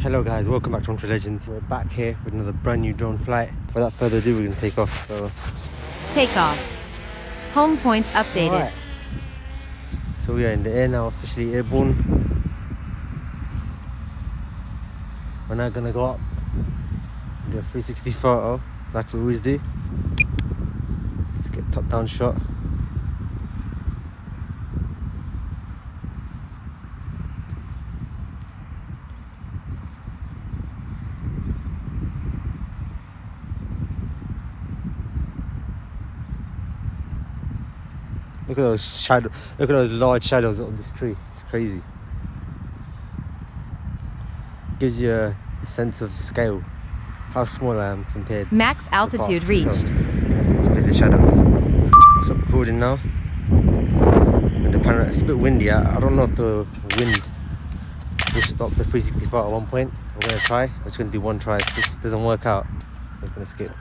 Hello guys, welcome back to Unported Legends. We're back here with another brand new drone flight. Without further ado, we're going to take off. Take off. Home point updated. Right. So we are in the air now, officially airborne. We're now going to go up and do a 360 photo like we always do. Let's get a top down shot. Look at those shadows. Look at those large shadows on this tree. It's crazy. Gives you a sense of scale, how small I am compared. Max altitude to reached. Compared to the shadows. Stop recording now. And the camera, it's a bit windy. I don't know if the wind will stop the 365 at one point. I'm gonna try. I'm just gonna do one try. If this doesn't work out, I'm gonna skip.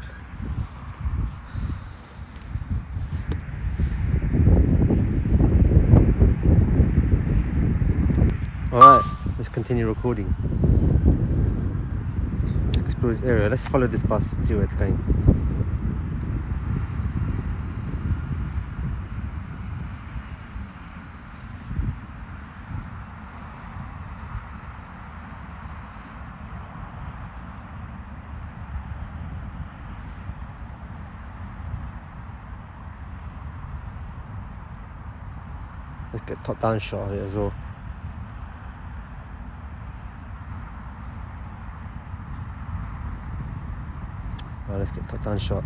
Alright, let's continue recording. Let's explore this area. Let's follow this bus and see where it's going. Let's get a top down shot of it as well. Right, let's get a top down shot.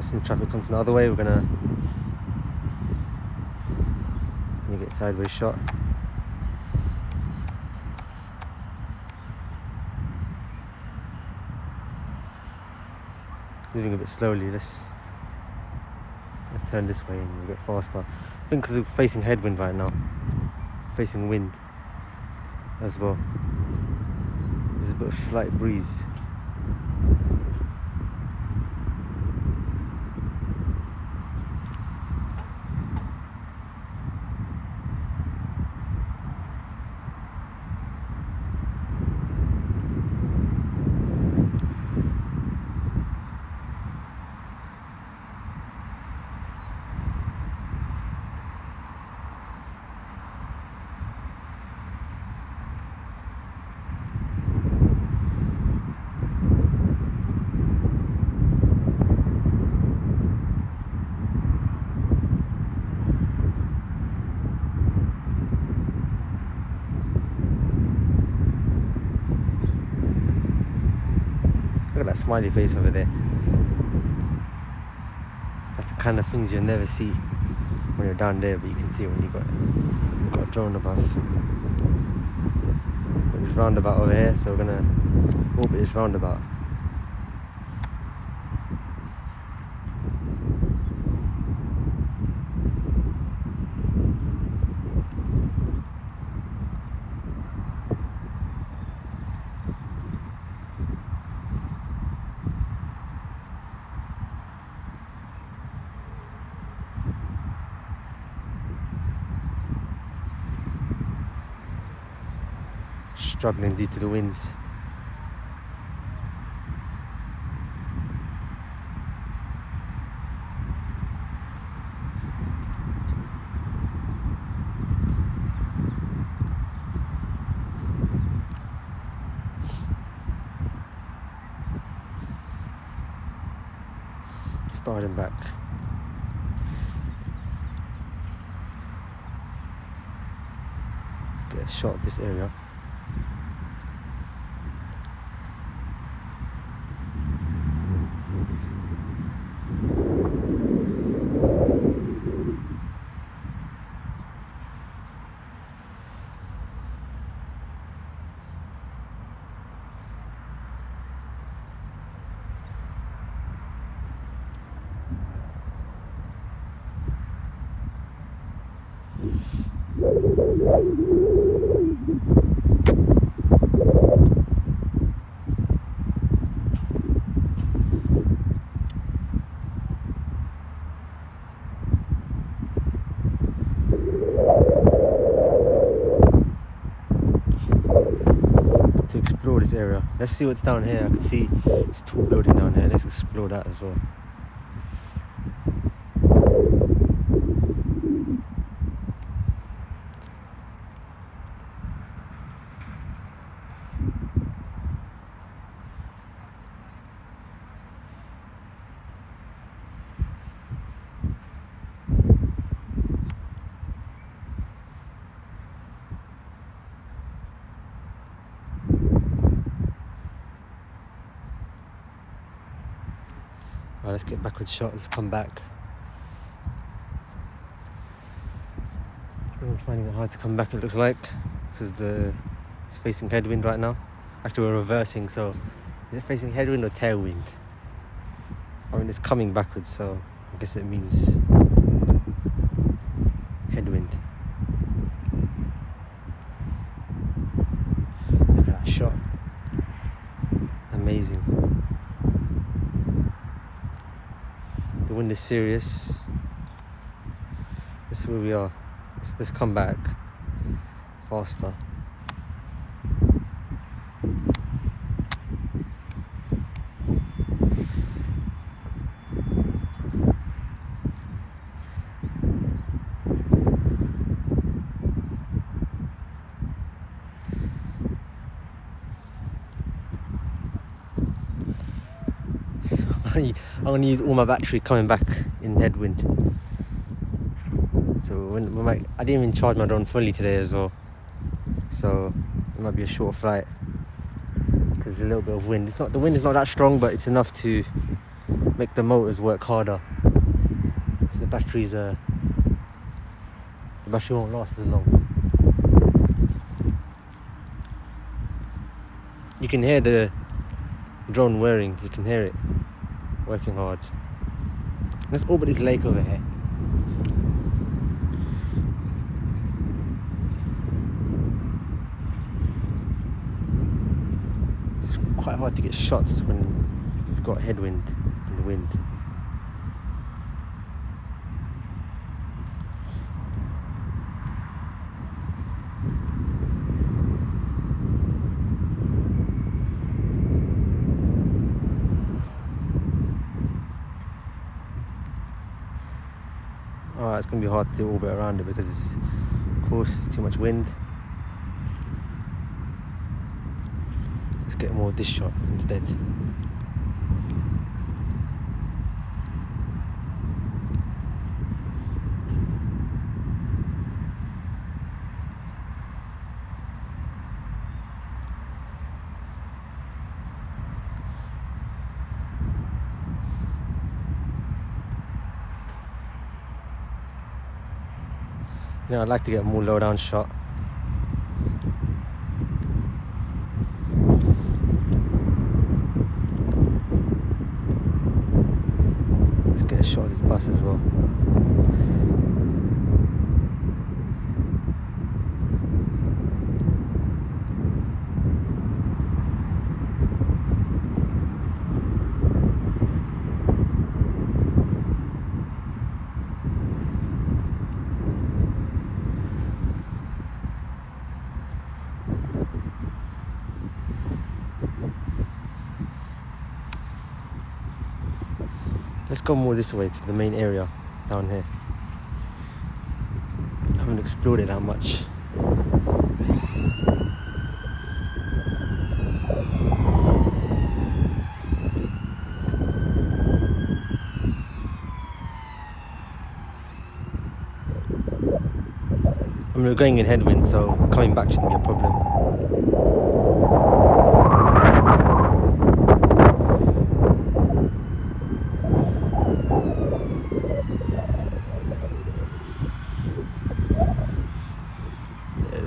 Since traffic comes from the other way, we're gonna get a sideways shot. It's moving a bit slowly. Let's turn this way and we'll get faster. I think because we're facing headwind right now, facing wind as well. There's a bit of slight breeze. Look at that smiley face over there. That's the kind of things you'll never see when you're down there, but you can see it when you've got a drone above. Got this roundabout over here, so we're gonna orbit this roundabout. Struggling due to the winds. Starting back. Let's get a shot of this area. this area. Let's see what's down here. I can see this tall building down here. Let's explore that as well. Alright, let's get backward shot. Let's come back. Everyone's finding it hard to come back, it looks like, because it's facing headwind right now. Actually, we're reversing, so is it facing headwind or tailwind? I mean, it's coming backwards, so I guess it means headwind. Look at that shot. Amazing. The wind is serious. This is where we are. Let's come back faster. I'm going to use all my battery coming back in headwind. So I didn't even charge my drone fully today as well. So it might be a short flight because there's a little bit of wind. The wind is not that strong, but it's enough to make the motors work harder. So the battery won't last as long. You can hear the drone whirring. You can hear it working hard. Let's orbit this lake over here. It's quite hard to get shots when you've got headwind and wind. It's going to be hard to orbit around it because of course it's too much wind. Let's get more of this shot instead. I'd like to get a more low down shot. Let's get a shot of this bus as well. Let's go more this way to the main area down here. I haven't explored it that much. We're going in headwind, so coming back shouldn't be a problem.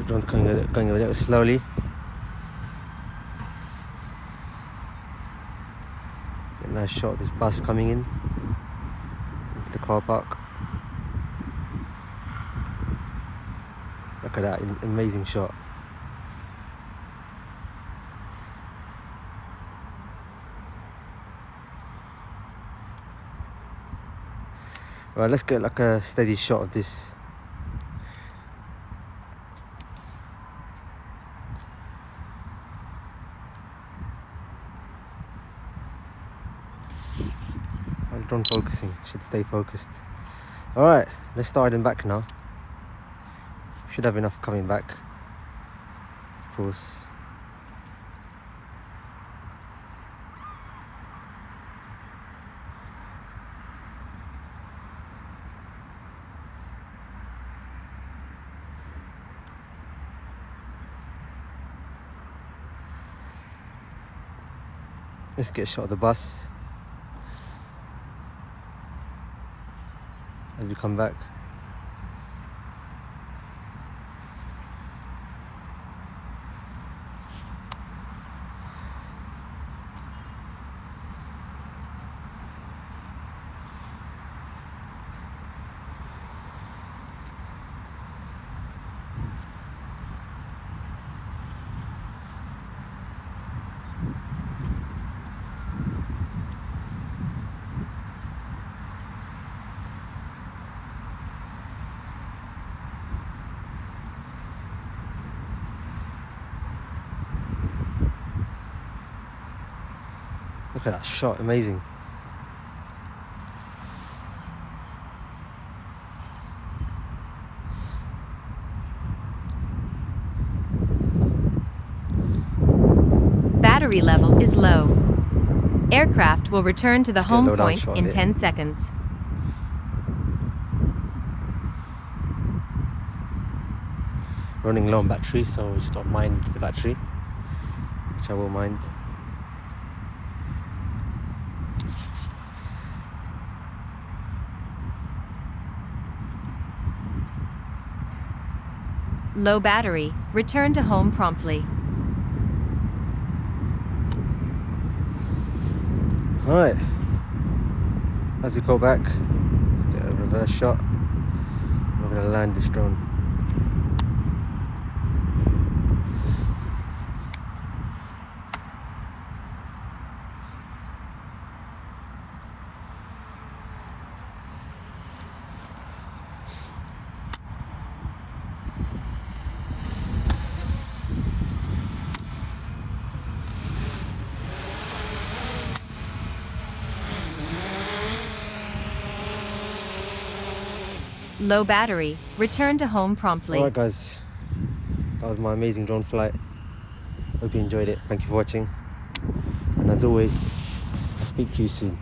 Drone's going a little slowly. Get a nice shot of this bus coming in into the car park. Look at that amazing shot. Alright, let's get like a steady shot of this. drone focusing. Should stay focused. Alright, let's start heading back now. Should have enough coming back. Of course. Let's get a shot of the bus as we come back. Look at that shot, amazing. Battery level is low. Aircraft will return to the Let's get a home low down point shot in of it. 10 seconds. Running low on battery, so just got to mind the battery, which I will mind. Low battery. Return to home promptly. Alright, as we go back, let's get a reverse shot. I'm going to land this drone. Low battery. Return to home promptly. Alright guys, that was my amazing drone flight. Hope you enjoyed it. Thank you for watching. And as always, I'll speak to you soon.